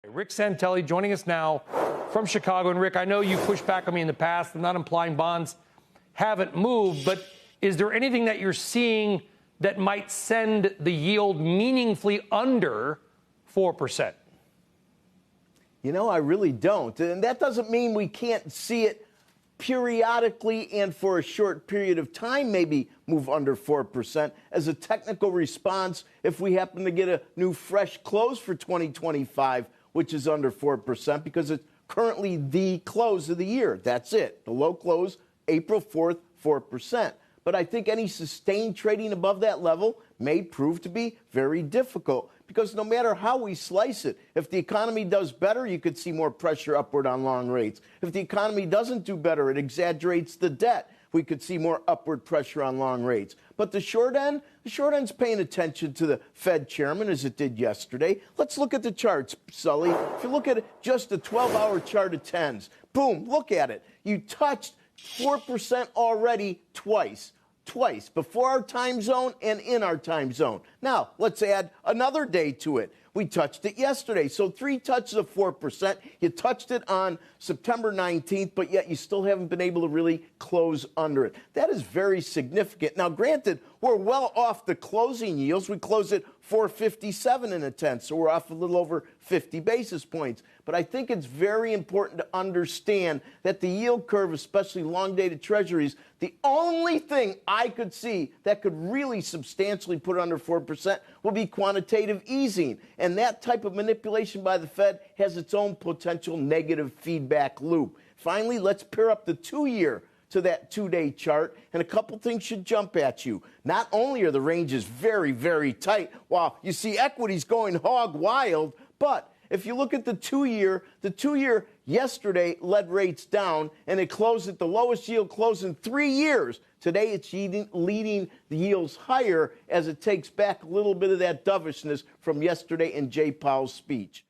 Rick Santelli joining us now from Chicago. And Rick, I know you pushed back on me in the past. I'm not implying bonds haven't moved, but is there anything that you're seeing that might send the yield meaningfully under 4%? You know, I really don't. And that doesn't mean we can't see it periodically and for a short period of time maybe move under 4% as a technical response if we happen to get a new fresh close for 2025, which is under 4%, because it's currently the close of the year. That's it. The low close, April 4th, 4%. But I think any sustained trading above that level may prove to be very difficult, because no matter how we slice it, if the economy does better, you could see more pressure upward on long rates. If the economy doesn't do better, it exaggerates the debt, we could see more upward pressure on long rates. But the short end's paying attention to the Fed chairman as it did yesterday. Let's look at the charts, Sully. If you look at just a 12-hour chart of 10s, boom, look at it. You touched 4% already twice, before our time zone and in our time zone. Now, let's add another day to it. We touched it yesterday. So 3 touches of 4%. You touched it on September 19th, but yet you still haven't been able to really close under it. That is very significant. Now, granted, we're well off the closing yields. We closed at 457 in a 10th, so we're off a little over 50 basis points. But I think it's very important to understand that the yield curve, especially long-dated treasuries, the only thing I could see that could really substantially put it under 4% will be quantitative easing. And that type of manipulation by the Fed has its own potential negative feedback loop. Finally, let's pair up the 2-year to that 2-day chart, and a couple things should jump at you. Not only are the ranges very, very tight, while you see equities going hog wild, but if you look at the 2-year yesterday led rates down, and it closed at the lowest yield close in 3 years. Today, it's leading the yields higher as it takes back a little bit of that dovishness from yesterday in Jay Powell's speech.